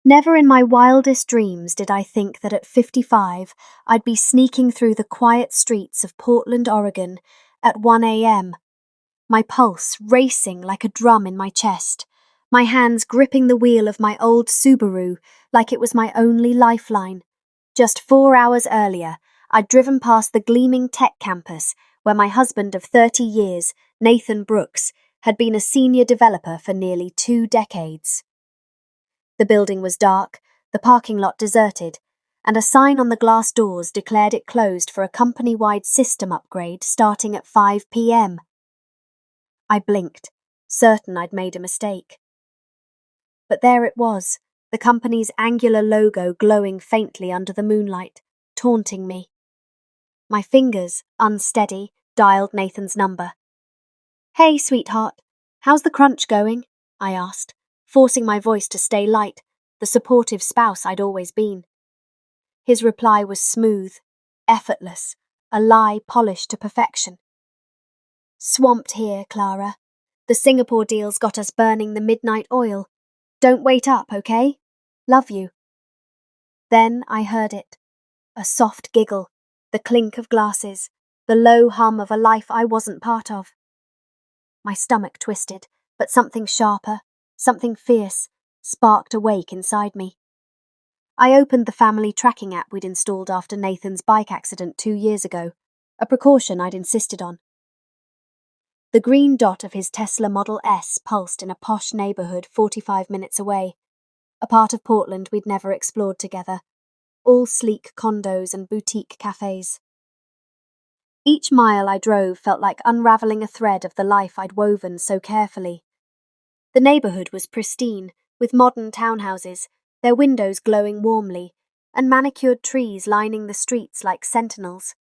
Never in my wildest dreams did I think that at 55 I'd be sneaking through the quiet streets of Portland, Oregon at 1 a.m., my pulse racing like a drum in my chest, my hands gripping the wheel of my old Subaru like it was my only lifeline. Just 4 hours earlier, I'd driven past the gleaming tech campus where my husband of 30 years, Nathan Brooks, had been a senior developer for nearly 2 decades. The building was dark, the parking lot deserted, and a sign on the glass doors declared it closed for a company-wide system upgrade starting at 5 p.m. I blinked, certain I'd made a mistake. But there it was, the company's angular logo glowing faintly under the moonlight, taunting me. My fingers, unsteady, dialed Nathan's number. "Hey, sweetheart, how's the crunch going?" I asked, forcing my voice to stay light, the supportive spouse I'd always been. His reply was smooth, effortless, a lie polished to perfection. "Swamped here, Clara. The Singapore deal's got us burning the midnight oil. Don't wait up, okay? Love you." Then I heard it. A soft giggle, the clink of glasses, the low hum of a life I wasn't part of. My stomach twisted, but something sharper, something fierce, sparked awake inside me. I opened the family tracking app we'd installed after Nathan's bike accident 2 years ago, a precaution I'd insisted on. The green dot of his Tesla Model S pulsed in a posh neighborhood 45 minutes away, a part of Portland we'd never explored together, all sleek condos and boutique cafes. Each mile I drove felt like unraveling a thread of the life I'd woven so carefully. The neighborhood was pristine, with modern townhouses, their windows glowing warmly, and manicured trees lining the streets like sentinels.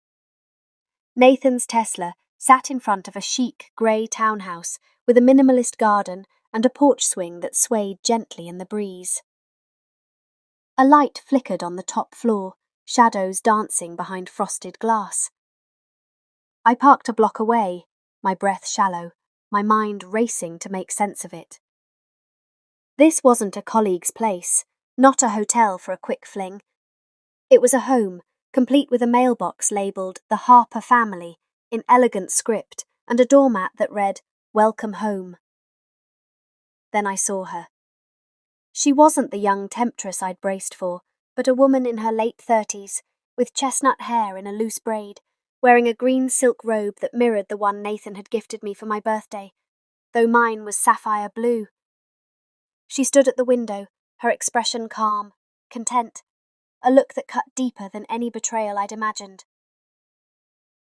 Nathan's Tesla sat in front of a chic grey townhouse with a minimalist garden and a porch swing that swayed gently in the breeze. A light flickered on the top floor, shadows dancing behind frosted glass. I parked a block away, my breath shallow, my mind racing to make sense of it. This wasn't a colleague's place, not a hotel for a quick fling. It was a home, complete with a mailbox labelled The Harper Family in elegant script and a doormat that read, "Welcome home." Then I saw her. She wasn't the young temptress I'd braced for, but a woman in her late 30s, with chestnut hair in a loose braid, wearing a green silk robe that mirrored the one Nathan had gifted me for my birthday, though mine was sapphire blue. She stood at the window, her expression calm, content, a look that cut deeper than any betrayal I'd imagined.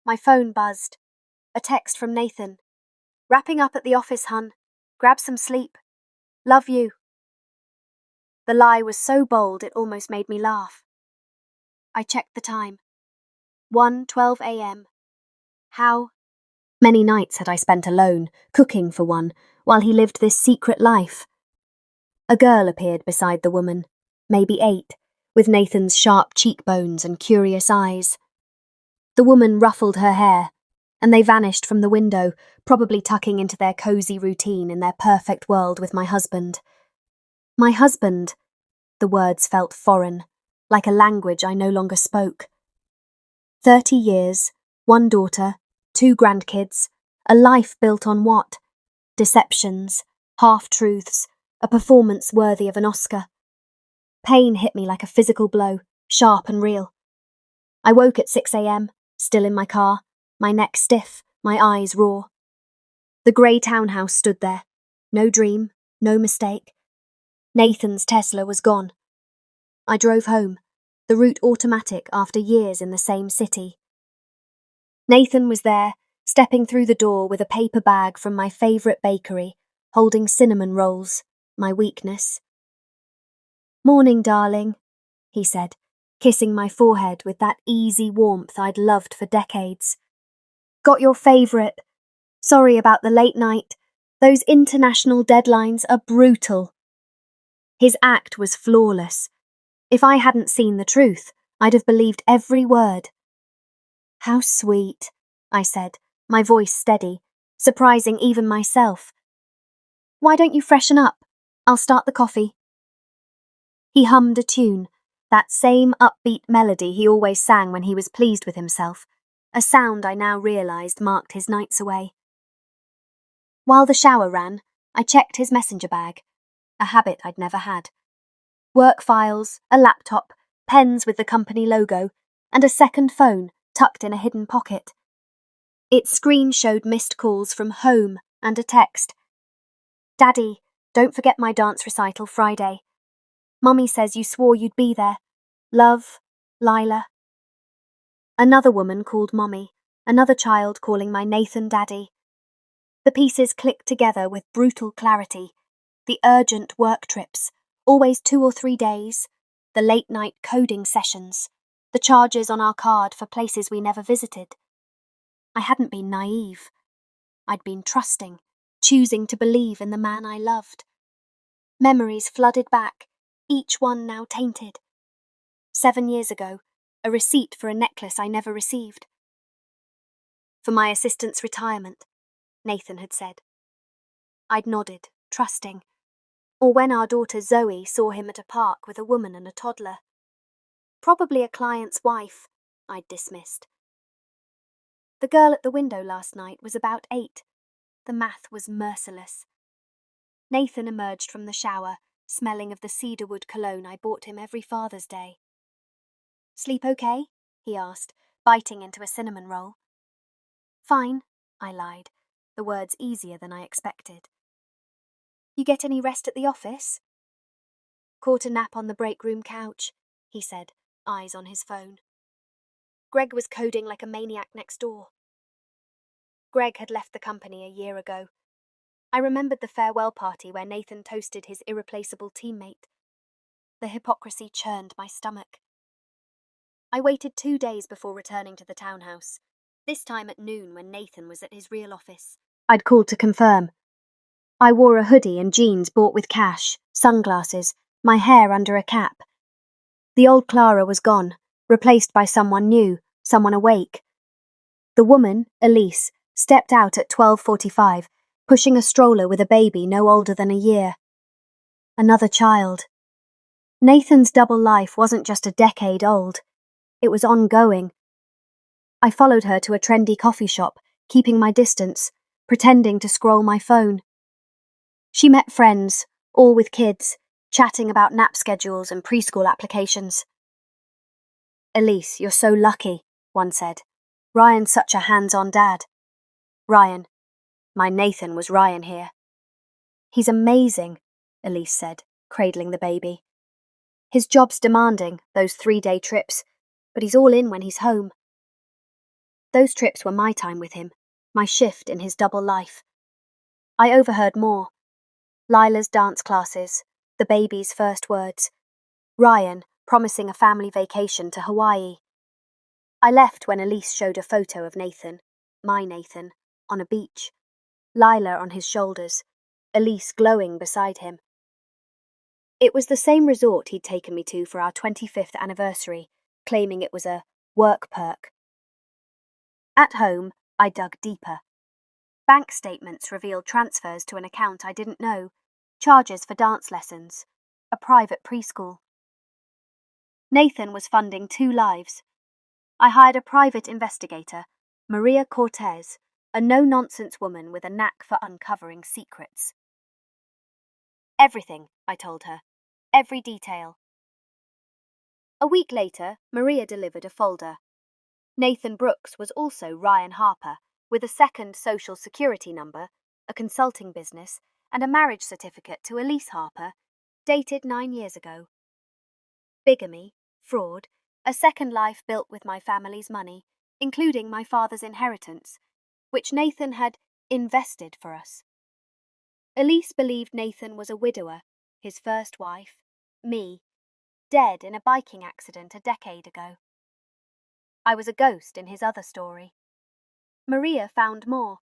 My phone buzzed. A text from Nathan. "Wrapping up at the office, hun. Grab some sleep. Love you." The lie was so bold it almost made me laugh. I checked the time. 1:12 a.m. How many nights had I spent alone, cooking for one, while he lived this secret life? A girl appeared beside the woman, maybe 8, with Nathan's sharp cheekbones and curious eyes. The woman ruffled her hair, and they vanished from the window, probably tucking into their cosy routine in their perfect world with my husband. My husband. The words felt foreign, like a language I no longer spoke. 30 years, 1 daughter, 2 grandkids, a life built on what? Deceptions, half-truths, a performance worthy of an Oscar. Pain hit me like a physical blow, sharp and real. I woke at 6 a.m., still in my car, my neck stiff, my eyes raw. The grey townhouse stood there. No dream, no mistake. Nathan's Tesla was gone. I drove home, the route automatic after years in the same city. Nathan was there, stepping through the door with a paper bag from my favourite bakery, holding cinnamon rolls, my weakness. "Morning, darling," he said, kissing my forehead with that easy warmth I'd loved for decades. "Got your favourite. Sorry about the late night. Those international deadlines are brutal." His act was flawless. If I hadn't seen the truth, I'd have believed every word. "How sweet," I said, my voice steady, surprising even myself. "Why don't you freshen up? I'll start the coffee." He hummed a tune, that same upbeat melody he always sang when he was pleased with himself, a sound I now realised marked his nights away. While the shower ran, I checked his messenger bag, a habit I'd never had. Work files, a laptop, pens with the company logo, and a second phone tucked in a hidden pocket. Its screen showed missed calls from home and a text. "Daddy, don't forget my dance recital Friday. Mummy says you swore you'd be there. Love, Lila." Another woman called Mommy, another child calling my Nathan Daddy. The pieces clicked together with brutal clarity. The urgent work trips, always 2 or 3 days, the late-night coding sessions, the charges on our card for places we never visited. I hadn't been naive. I'd been trusting, choosing to believe in the man I loved. Memories flooded back, each one now tainted. 7 years ago, a receipt for a necklace I never received. "For my assistant's retirement," Nathan had said. I'd nodded, trusting. Or when our daughter Zoe saw him at a park with a woman and a toddler. Probably a client's wife, I'd dismissed. The girl at the window last night was about 8. The math was merciless. Nathan emerged from the shower, smelling of the cedarwood cologne I bought him every Father's Day. "Sleep okay?" he asked, biting into a cinnamon roll. "Fine," I lied, the words easier than I expected. "You get any rest at the office?" "Caught a nap on the break room couch," he said, eyes on his phone. Greg was coding like a maniac next door. Greg had left the company a year ago. I remembered the farewell party where Nathan toasted his irreplaceable teammate. The hypocrisy churned my stomach. I waited 2 days before returning to the townhouse, this time at noon when Nathan was at his real office. I'd called to confirm. I wore a hoodie and jeans bought with cash, sunglasses, my hair under a cap. The old Clara was gone, replaced by someone new, someone awake. The woman, Elise, stepped out at 12:45, pushing a stroller with a baby no older than a year. Another child. Nathan's double life wasn't just a decade old. It was ongoing. I followed her to a trendy coffee shop, keeping my distance, pretending to scroll my phone. She met friends, all with kids, chatting about nap schedules and preschool applications. "Elise, you're so lucky," one said. "Ryan's such a hands-on dad." "Ryan. My Nathan was Ryan here." "He's amazing," Elise said, cradling the baby. "His job's demanding, those 3-day trips, but he's all in when he's home." Those trips were my time with him, my shift in his double life. I overheard more. Lila's dance classes, the baby's first words, Ryan promising a family vacation to Hawaii. I left when Elise showed a photo of Nathan, my Nathan, on a beach, Lila on his shoulders, Elise glowing beside him. It was the same resort he'd taken me to for our 25th anniversary, claiming it was a work perk. At home, I dug deeper. Bank statements revealed transfers to an account I didn't know, charges for dance lessons, a private preschool. Nathan was funding 2 lives. I hired a private investigator, Maria Cortez, a no-nonsense woman with a knack for uncovering secrets. "Everything," I told her. "Every detail." A week later, Maria delivered a folder. Nathan Brooks was also Ryan Harper, with a second social security number, a consulting business, and a marriage certificate to Elise Harper, dated 9 years ago. Bigamy, fraud, a second life built with my family's money, including my father's inheritance, which Nathan had invested for us. Elise believed Nathan was a widower, his first wife, me, dead in a biking accident a decade ago. I was a ghost in his other story. Maria found more.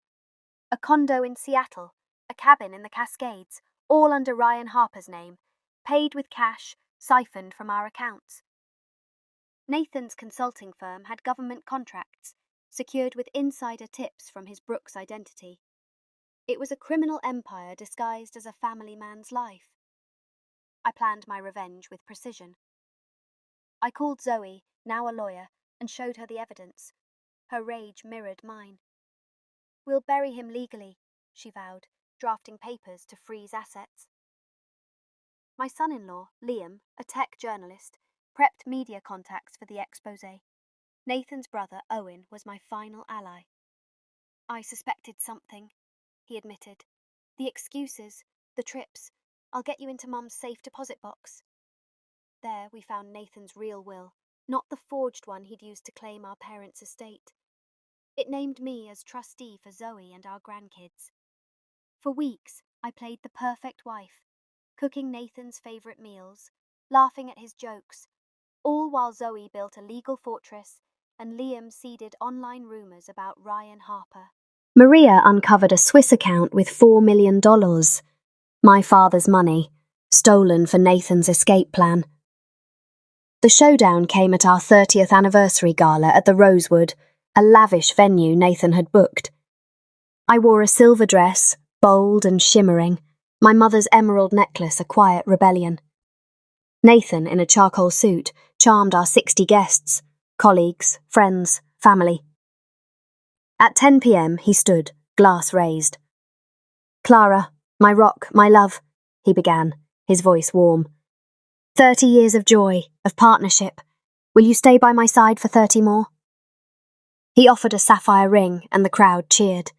A condo in Seattle, a cabin in the Cascades, all under Ryan Harper's name, paid with cash siphoned from our accounts. Nathan's consulting firm had government contracts, secured with insider tips from his Brooks identity. It was a criminal empire disguised as a family man's life. I planned my revenge with precision. I called Zoe, now a lawyer, and showed her the evidence. Her rage mirrored mine. "We'll bury him legally," she vowed, drafting papers to freeze assets. My son-in-law, Liam, a tech journalist, prepped media contacts for the exposé. Nathan's brother, Owen, was my final ally. "I suspected something," he admitted. "The excuses, the trips. I'll get you into Mum's safe deposit box." There we found Nathan's real will, not the forged one he'd used to claim our parents' estate. It named me as trustee for Zoe and our grandkids. For weeks, I played the perfect wife, cooking Nathan's favorite meals, laughing at his jokes, all while Zoe built a legal fortress and Liam seeded online rumors about Ryan Harper. Maria uncovered a Swiss account with $4 million, my father's money, stolen for Nathan's escape plan. The showdown came at our 30th anniversary gala at the Rosewood, a lavish venue Nathan had booked. I wore a silver dress, bold and shimmering, my mother's emerald necklace a quiet rebellion. Nathan, in a charcoal suit, charmed our 60 guests, colleagues, friends, family. At 10 p.m. he stood, glass raised. "Clara, my rock, my love," he began, his voice warm. 30 years of joy, of partnership. Will you stay by my side for 30 more? He offered a sapphire ring and the crowd cheered.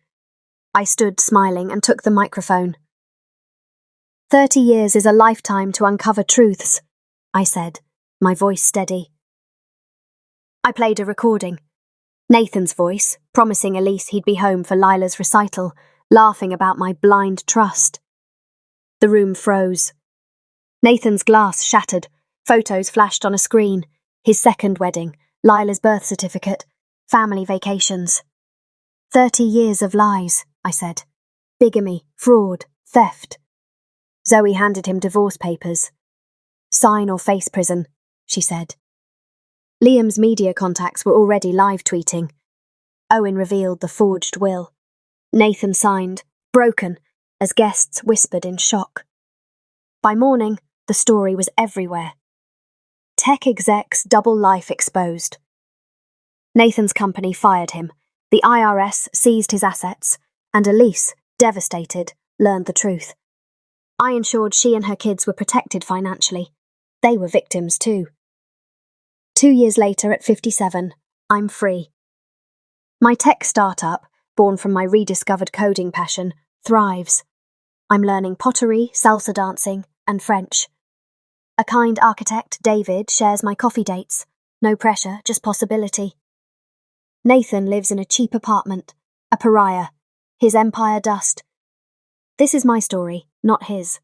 I stood smiling and took the microphone. 30 years is a lifetime to uncover truths, I said, my voice steady. I played a recording. Nathan's voice, promising Elise he'd be home for Lila's recital, laughing about my blind trust. The room froze. Nathan's glass shattered, photos flashed on a screen, his second wedding, Lila's birth certificate, family vacations. 30 years of lies, I said. Bigamy, fraud, theft. Zoe handed him divorce papers. "Sign or face prison," she said. Liam's media contacts were already live tweeting. Owen revealed the forged will. Nathan signed, broken, as guests whispered in shock. By morning, the story was everywhere. Tech execs' double life exposed. Nathan's company fired him, the IRS seized his assets, and Elise, devastated, learned the truth. I ensured she and her kids were protected financially. They were victims too. 2 years later, at 57, I'm free. My tech startup, born from my rediscovered coding passion, thrives. I'm learning pottery, salsa dancing, and French. A kind architect, David, shares my coffee dates. No pressure, just possibility. Nathan lives in a cheap apartment, a pariah, his empire dust. This is my story, not his.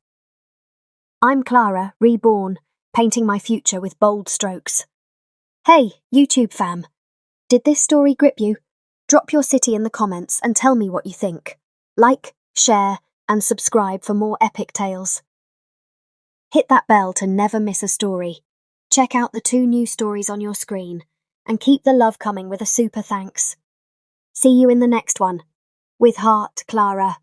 I'm Clara, reborn, painting my future with bold strokes. Hey, YouTube fam, did this story grip you? Drop your city in the comments and tell me what you think. Like, share, and subscribe for more epic tales. Hit that bell to never miss a story. Check out the 2 new stories on your screen, and keep the love coming with a super thanks. See you in the next one. With heart, Clara.